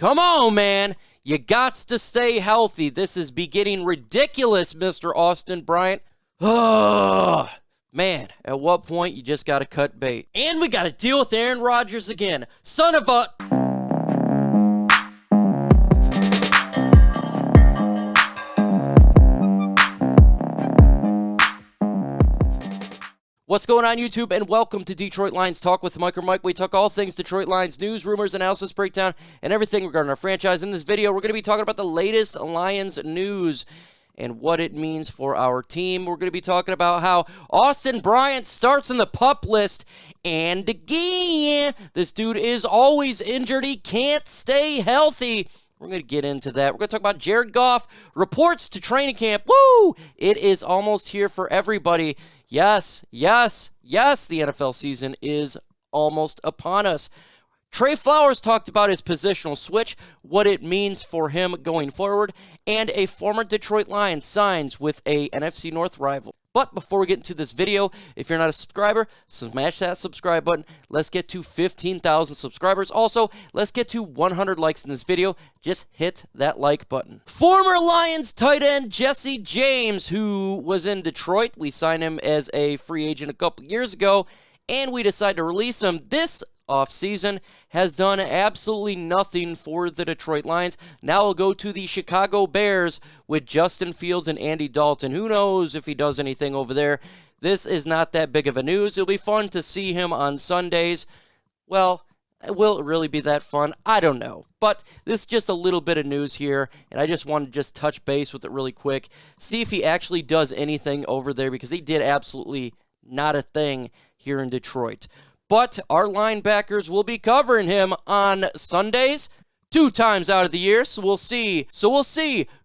Come on, man. You gots to stay healthy. This is getting ridiculous, Mr. Austin Bryant. Oh, man, at what point you just got to cut bait? And we got to deal with Aaron Rodgers again. Son of a... What's going on, YouTube, and welcome to Detroit Lions Talk with MicroMike. We talk all things Detroit Lions news, rumors, analysis, breakdown, and everything regarding our franchise. In this video, we're going to be talking about the latest Lions news and what it means for our team. We're going to be talking about how Austin Bryant starts in the PUP list, and again, this dude is always injured. He can't stay healthy. We're going to get into that. We're going to talk about Jared Goff reports to training camp. Woo! It is almost here for everybody. Yes, the NFL season is almost upon us. Trey Flowers talked about his positional switch, what it means for him going forward, and a former Detroit Lion signs with a NFC North rival. But before we get into this video, if you're not a subscriber, smash that subscribe button. Let's get to 15,000 subscribers. Also, let's get to 100 likes in this video. Just hit that like button. Former Lions tight end Jesse James, who was in Detroit. We signed him as a free agent a couple years ago, and we decided to release him this offseason, has done absolutely nothing for the Detroit Lions. Now we'll go to the Chicago Bears with Justin Fields and Andy Dalton. Who knows if he does anything over there? This is not that big of a news. It'll be fun to see him on Sundays. Well, will it really be that fun? I don't know. But this is just a little bit of news here, and I just want to just touch base with it really quick. See if he actually does anything over there, because he did absolutely not a thing here in Detroit. But our linebackers will be covering him on Sundays 2 times out of the year, so we'll see.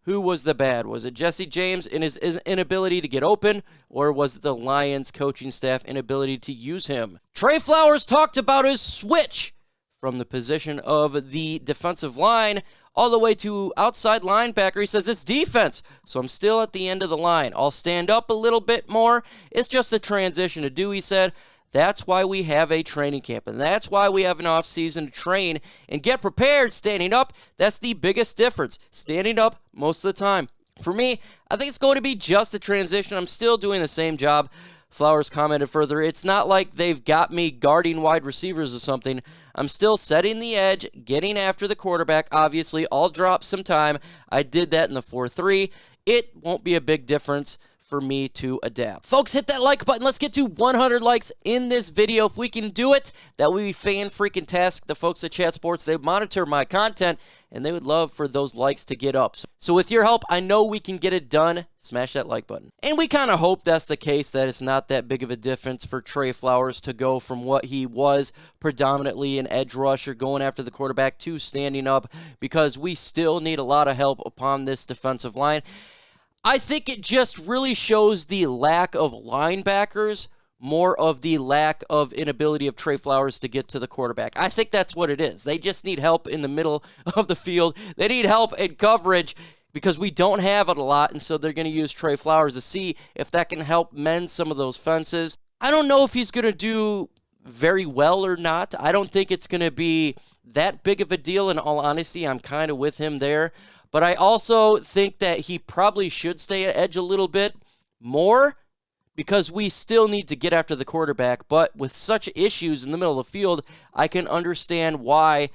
Who was the bad. Was it Jesse James and his inability to get open, or was it the Lions coaching staff inability to use him? Trey Flowers talked about his switch from the position of the defensive line all the way to outside linebacker. He says it's defense, so I'm still at the end of the line. I'll stand up a little bit more. It's just a transition to do, he said. That's why we have a training camp, and that's why we have an off-season to train and get prepared. Standing up, that's the biggest difference. Standing up most of the time. For me, I think it's going to be just a transition. I'm still doing the same job. Flowers commented further, it's not like they've got me guarding wide receivers or something. I'm still setting the edge, getting after the quarterback. Obviously, I'll drop some time. I did that in the 4-3. It won't be a big difference for me to adapt. Folks, hit that like button. Let's get to 100 likes in this video. If we can do it, that would be fan-freaking-tastic. The folks at Chat Sports, they monitor my content, and they would love for those likes to get up. So with your help, I know we can get it done. Smash that like button. And we kind of hope that's the case, that it's not that big of a difference for Trey Flowers to go from what he was predominantly an edge rusher going after the quarterback to standing up, because we still need a lot of help upon this defensive line. I think it just really shows the lack of linebackers, more of the lack of inability of Trey Flowers to get to the quarterback. I think that's what it is. They just need help in the middle of the field. They need help in coverage because we don't have it a lot, and so they're going to use Trey Flowers to see if that can help mend some of those fences. I don't know if he's going to do very well or not. I don't think it's going to be that big of a deal, in all honesty. I'm kind of with him there. But I also think that he probably should stay at edge a little bit more, because we still need to get after the quarterback. But with such issues in the middle of the field, I can understand why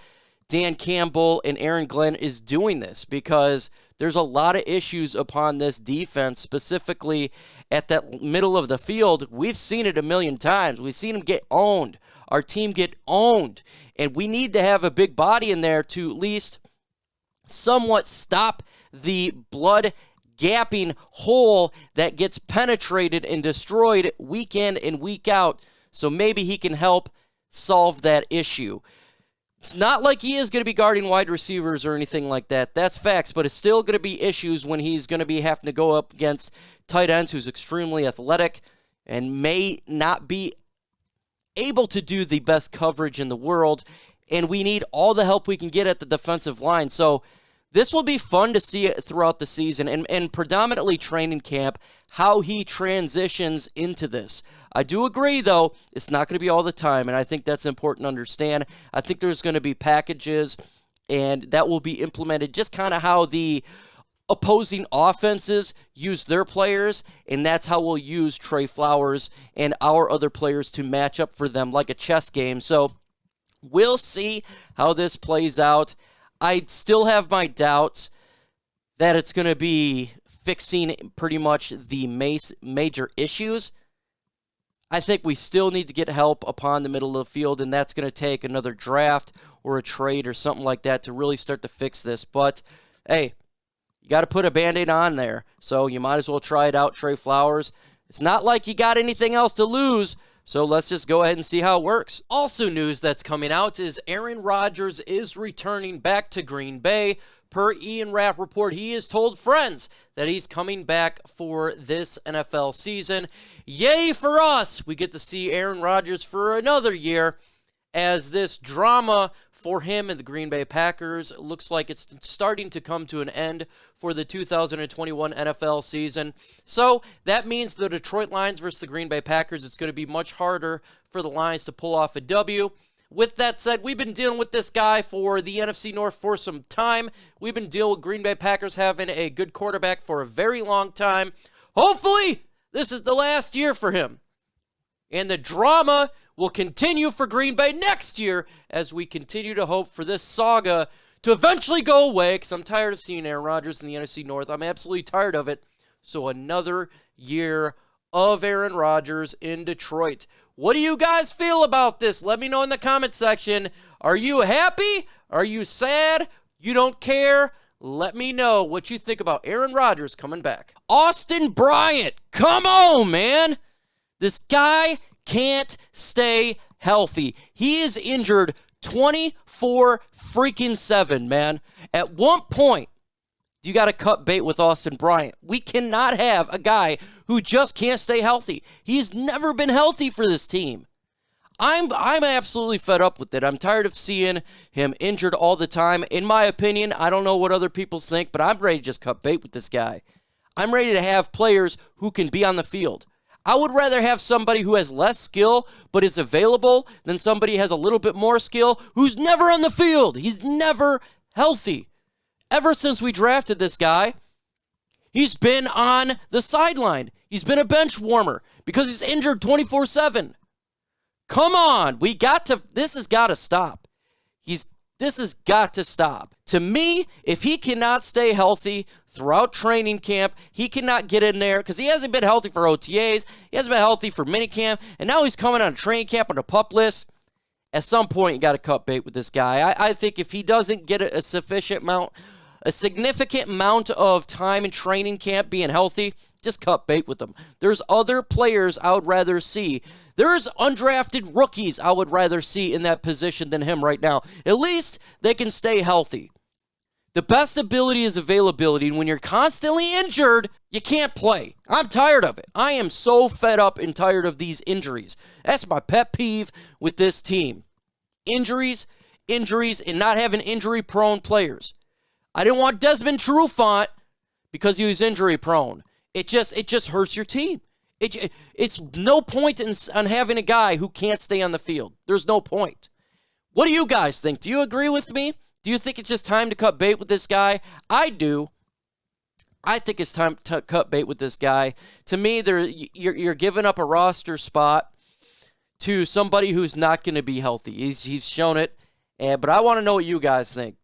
Dan Campbell and Aaron Glenn is doing this, because there's a lot of issues upon this defense, specifically at that middle of the field. We've seen it a million times. We've seen them get owned. Our team get owned. And we need to have a big body in there to at least somewhat stop the blood gapping hole that gets penetrated and destroyed week in and week out. So maybe he can help solve that issue. It's not like he is going to be guarding wide receivers or anything like that. That's facts, but it's still going to be issues when he's going to be having to go up against tight ends who's extremely athletic and may not be able to do the best coverage in the world. And we need all the help we can get at the defensive line. So this will be fun to see it throughout the season and predominantly training camp, how he transitions into this. I do agree, though, it's not going to be all the time, and I think that's important to understand. I think there's going to be packages and that will be implemented just kind of how the opposing offenses use their players, and that's how we'll use Trey Flowers and our other players to match up for them like a chess game. So we'll see how this plays out. I still have my doubts that it's going to be fixing pretty much the major issues. I think we still need to get help upon the middle of the field, and that's going to take another draft or a trade or something like that to really start to fix this. But, hey, you got to put a Band-Aid on there, so you might as well try it out, Trey Flowers. It's not like you got anything else to lose, so let's just go ahead and see how it works. Also news that's coming out is Aaron Rodgers is returning back to Green Bay. Per Ian Rappaport, he has told friends that he's coming back for this NFL season. Yay for us! We get to see Aaron Rodgers for another year, as this drama for him and the Green Bay Packers looks like it's starting to come to an end for the 2021 NFL season. So that means the Detroit Lions versus the Green Bay Packers, it's going to be much harder for the Lions to pull off a W. With that said, we've been dealing with this guy for the NFC North for some time. We've been dealing with Green Bay Packers having a good quarterback for a very long time. Hopefully, this is the last year for him. And the drama will continue for Green Bay next year as we continue to hope for this saga to eventually go away, because I'm tired of seeing Aaron Rodgers in the NFC North. I'm absolutely tired of it. So another year of Aaron Rodgers in Detroit. What do you guys feel about this? Let me know in the comment section. Are you happy? Are you sad? You don't care? Let me know what you think about Aaron Rodgers coming back. Austin Bryant, come on, man. This guy can't stay healthy. He is injured 24/7, man. At one point, you got to cut bait with Austin Bryant. We cannot have a guy who just can't stay healthy. He's never been healthy for this team. I'm absolutely fed up with it. I'm tired of seeing him injured all the time. In my opinion, I don't know what other people think, but I'm ready to just cut bait with this guy. I'm ready to have players who can be on the field. I would rather have somebody who has less skill but is available than somebody who has a little bit more skill who's never on the field. He's never healthy. Ever since we drafted this guy, he's been on the sideline. He's been a bench warmer because he's injured 24/7. Come on, this has got to stop. This has got to stop. To me, if he cannot stay healthy throughout training camp, he cannot get in there because he hasn't been healthy for OTAs, he hasn't been healthy for minicamp, and now he's coming on training camp on the PUP list. At some point, you got to cut bait with this guy. I think if he doesn't get a significant amount of time in training camp being healthy, just cut bait with them. There's other players I would rather see. There's undrafted rookies I would rather see in that position than him right now. At least they can stay healthy. The best ability is availability, and when you're constantly injured, you can't play. I'm tired of it. I am so fed up and tired of these injuries. That's my pet peeve with this team. Injuries, and not having injury-prone players. I didn't want Desmond Trufant because he was injury-prone. It just hurts your team. It's no point on having a guy who can't stay on the field. There's no point. What do you guys think? Do you agree with me? Do you think it's just time to cut bait with this guy? I do. I think it's time to cut bait with this guy. To me, you're giving up a roster spot to somebody who's not going to be healthy. He's shown it. But I want to know what you guys think.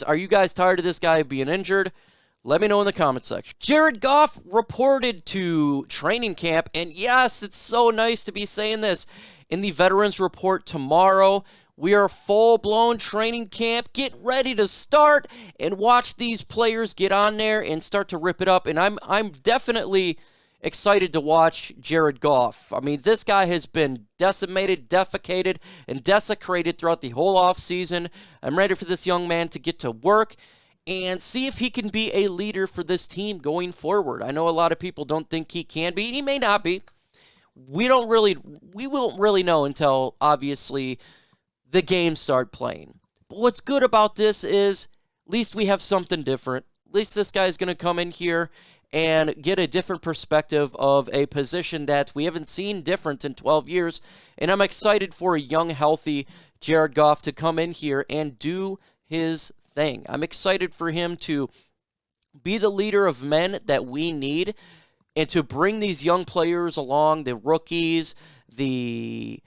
Are you guys tired of this guy being injured? Let me know in the comment section. Jared Goff reported to training camp, and yes, it's so nice to be saying this. In the Veterans Report tomorrow, we are full-blown training camp. Get ready to start and watch these players get on there and start to rip it up. And I'm definitely excited to watch Jared Goff. I mean, this guy has been decimated, defecated, and desecrated throughout the whole offseason. I'm ready for this young man to get to work and see if he can be a leader for this team going forward. I know a lot of people don't think he can be. He may not be. We won't really know until, obviously, the games start playing. But what's good about this is at least we have something different. At least this guy's going to come in here and get a different perspective of a position that we haven't seen different in 12 years. And I'm excited for a young, healthy Jared Goff to come in here and do his thing. I'm excited for him to be the leader of men that we need and to bring these young players along, the rookies, the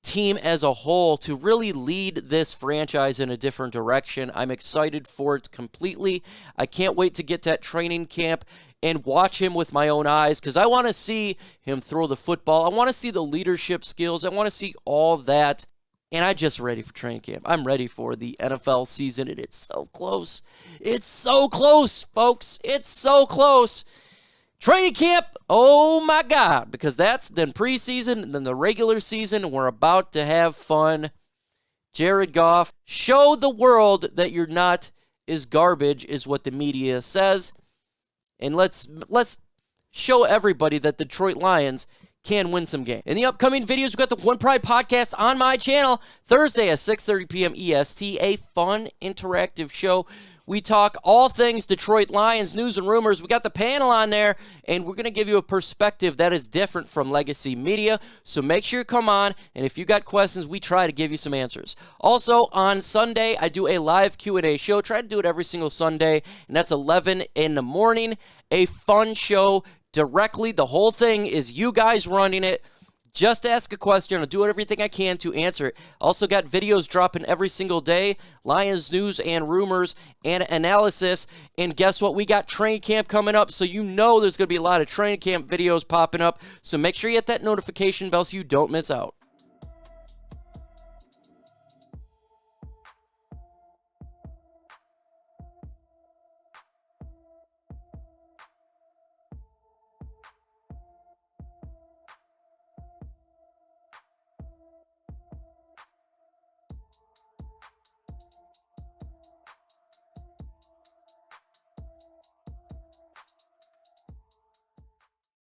team as a whole, to really lead this franchise in a different direction. I'm excited for it completely. I can't wait to get to that training camp and watch him with my own eyes because I want to see him throw the football. I want to see the leadership skills. I want to see all that. And I'm just ready for training camp. I'm ready for the NFL season, and it's so close. It's so close, folks. It's so close. Training camp, oh my God, because that's then preseason and then the regular season. We're about to have fun. Jared Goff, show the world that you're not as garbage is what the media says. And let's show everybody that the Detroit Lions can win some games. In the upcoming videos, we've got the One Pride podcast on my channel, Thursday at 6:30 p.m. EST, a fun, interactive show. We talk all things Detroit Lions, news and rumors. We got the panel on there, and we're going to give you a perspective that is different from legacy media. So make sure you come on, and if you got questions, we try to give you some answers. Also, on Sunday, I do a live Q&A show. Try to do it every single Sunday, and that's 11 in the morning. A fun show directly. The whole thing is you guys running it. Just ask a question. I'll do everything I can to answer it. Also got videos dropping every single day. Lions news and rumors and analysis. And guess what? We got training camp coming up. So you know there's going to be a lot of training camp videos popping up. So make sure you hit that notification bell so you don't miss out.